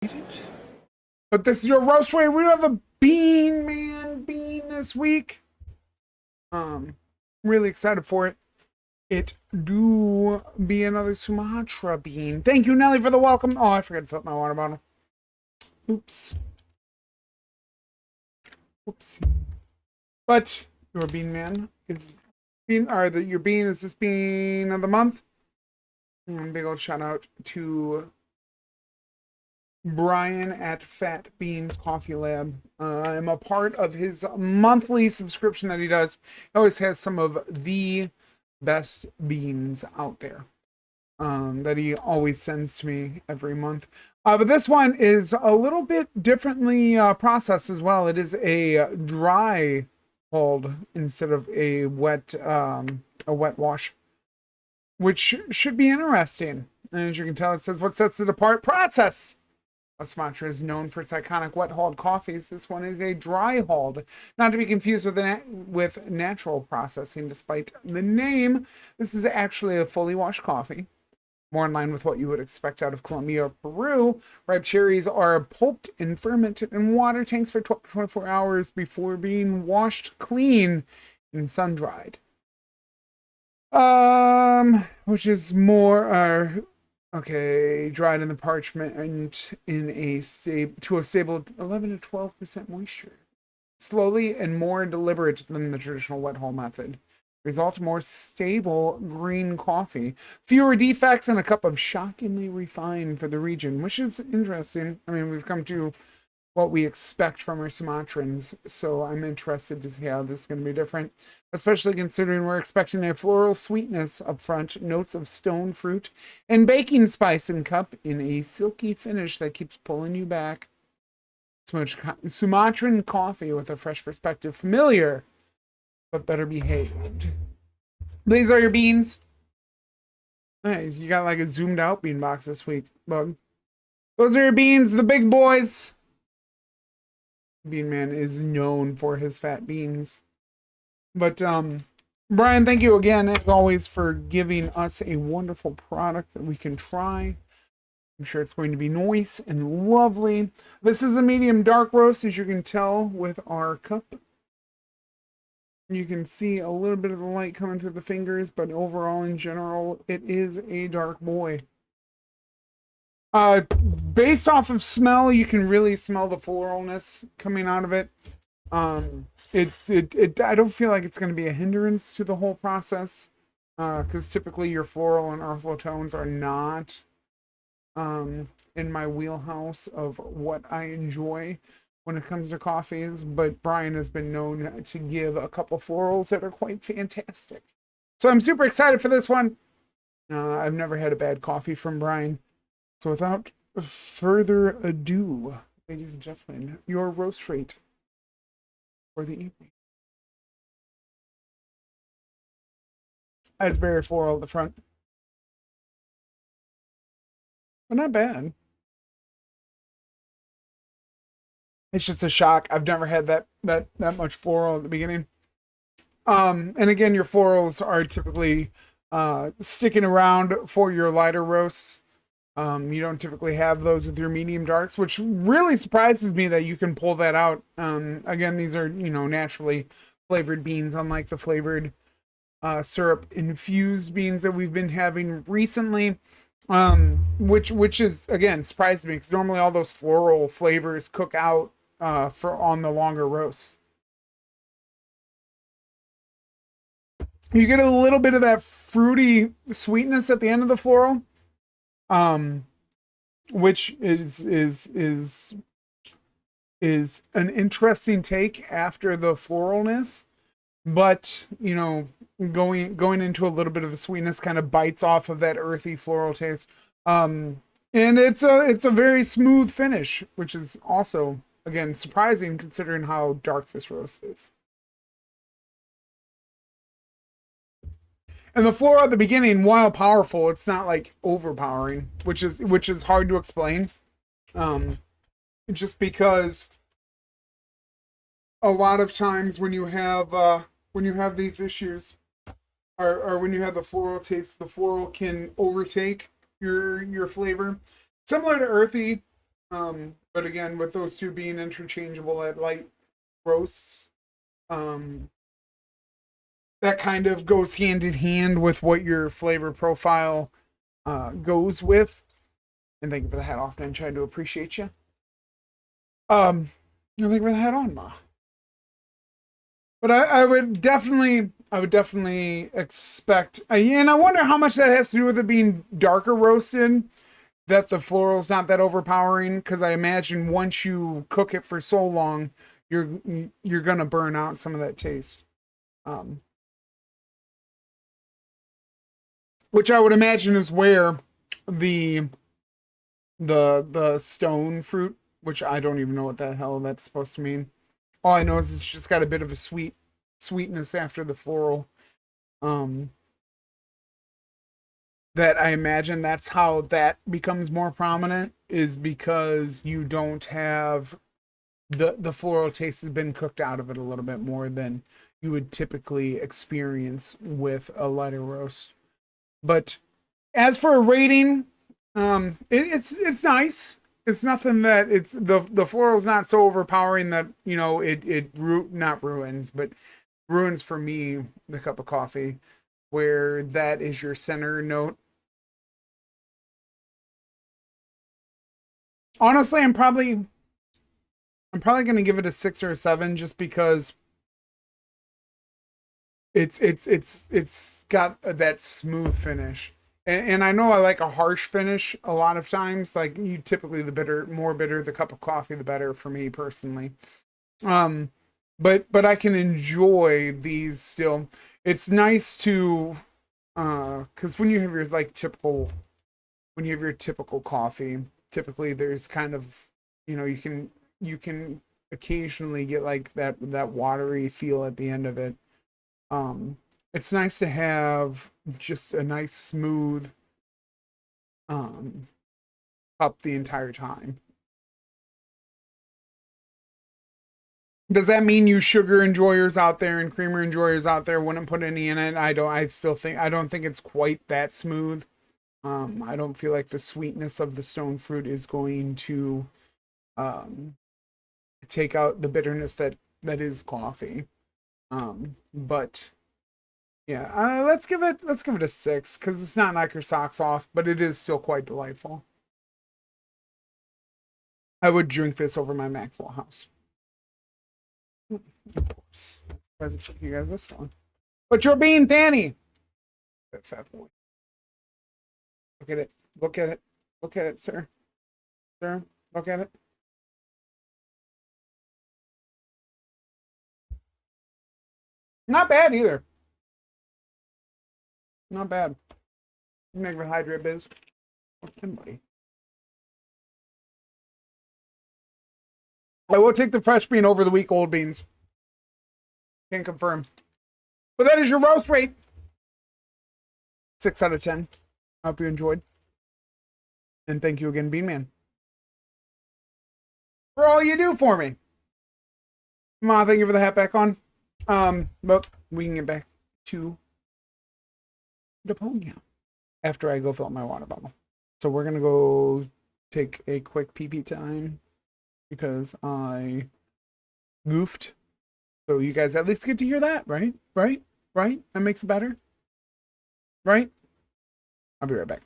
But this is your roast rate. We don't have a bean this week. Really excited for it. It do be another Sumatra bean. Thank you, Nelly, for the welcome. Oh, I forgot to fill up my water bottle. Oops. Whoopsie. But your bean man is your bean is this bean of the month. And big old shout out to Bryan at Fat Beans Coffee Lab. I'm a part of his monthly subscription that he does. He always has some of the best beans out there that he always sends to me every month. But this one is a little bit differently processed as well. It is a dry hold instead of a wet wash, which should be interesting. And as you can tell, it says what sets it apart: process. Sumatra is known for its iconic wet hauled coffees. This one is a dry hauled, not to be confused with natural processing. Despite the name, this is actually a fully washed coffee, more in line with what you would expect out of Colombia or Peru. Ripe cherries are pulped and fermented in water tanks for 12 to 24 hours before being washed clean and sun dried. Which is more okay, dried in the parchment and to a stable 11 to 12% moisture. Slowly and more deliberate than the traditional wet haul method. Result: more stable green coffee. Fewer defects and a cup of shockingly refined for the region, which is interesting. I mean, we've come to what we expect from our Sumatrans, so I'm interested to see how this is going to be different, especially considering we're expecting a floral sweetness up front, notes of stone fruit, and baking spice in cup in a silky finish that keeps pulling you back. Sumatran coffee with a fresh perspective, familiar but better behaved. These are your beans. Hey, you got like a zoomed out bean box this week, bug. Those are your beans, the big boys. Bean Man is known for his fat beans. But Bryan, thank you again as always for giving us a wonderful product that we can try. I'm sure it's going to be nice and lovely. This is a medium dark roast, as you can tell with our cup. You can see a little bit of the light coming through the fingers, but overall in general, it is a dark boy. Based off of smell, you can really smell the floralness coming out of it. I don't feel like it's going to be a hindrance to the whole process, because typically your floral and earthly tones are not in my wheelhouse of what I enjoy when it comes to coffees. But Bryan has been known to give a couple florals that are quite fantastic. So I'm super excited for this one. I've never had a bad coffee from Bryan. So without further ado, ladies and gentlemen, your roast rate for the evening. It's very floral at the front, but not bad. It's just a shock. I've never had that much floral at the beginning. And again, your florals are typically sticking around for your lighter roasts. You don't typically have those with your medium darks, which really surprises me that you can pull that out. Again, these are, naturally flavored beans, unlike the flavored syrup infused beans that we've been having recently. Which is, again, surprised me, because normally all those floral flavors cook out for on the longer roasts. You get a little bit of that fruity sweetness at the end of the floral, which is an interesting take after the floralness, but going into a little bit of the sweetness kind of bites off of that earthy floral taste. And it's a very smooth finish, which is also, again, surprising considering how dark this roast is. And the floral at the beginning, while powerful, it's not like overpowering, which is hard to explain. Just because a lot of times when you have these issues, or when you have the floral taste, the floral can overtake your flavor. Similar to earthy, But again, with those two being interchangeable at light roasts, that kind of goes hand in hand with what your flavor profile goes with. And thank you for the hat off, man. Trying to appreciate you. Thank you for the hat on, Ma. But I would definitely expect, and I wonder how much that has to do with it being darker roasted, that the floral's not that overpowering. Because I imagine once you cook it for so long, you're gonna burn out some of that taste. Um, which I would imagine is where the the stone fruit, which I don't even know what the hell that's supposed to mean. All I know is it's just got a bit of a sweetness after the floral. Um, that I imagine that's how that becomes more prominent, is because you don't have the floral taste has been cooked out of it a little bit more than you would typically experience with a lighter roast. But as for a rating, it's nice. It's nothing that it's the floral's not so overpowering that it not ruins, but ruins for me the cup of coffee, where that is your center note. Honestly, I'm probably gonna give it a 6 or a 7, just because it's got that smooth finish. And I know I like a harsh finish a lot of times. Like, you typically, the more bitter the cup of coffee, the better for me personally. Um, but I can enjoy these still. It's nice to because when you have your like typical when you have your typical coffee, typically there's kind of, you can occasionally get like that watery feel at the end of it. Um, it's nice to have just a nice smooth um cup the entire time. Does that mean you sugar enjoyers out there and creamer enjoyers out there wouldn't put any in it? I don't think it's quite that smooth. I don't feel like the sweetness of the stone fruit is going to um take out the bitterness that is coffee. But yeah, let's give it a 6, because it's not knock your socks off, but it is still quite delightful. I would drink this over my Maxwell House, of course. Surprised to you guys this one. But you're being Danny. That fat boy. Look at it. Look at it. Look at it, sir. Sir, look at it. Not bad either. Not bad. Make hydrate biz. Okay, buddy. I will take the fresh bean over the week old beans. Can't confirm. But that is your roast rate. 6 out of 10. I hope you enjoyed. And thank you again, Bean Man, for all you do for me. Ma, thank you for the hat back on. But we can get back to the podium after I go fill up my water bottle. So we're gonna go take a quick pee pee time because I goofed. So you guys at least get to hear that, right? Right? Right? That makes it better. Right? I'll be right back.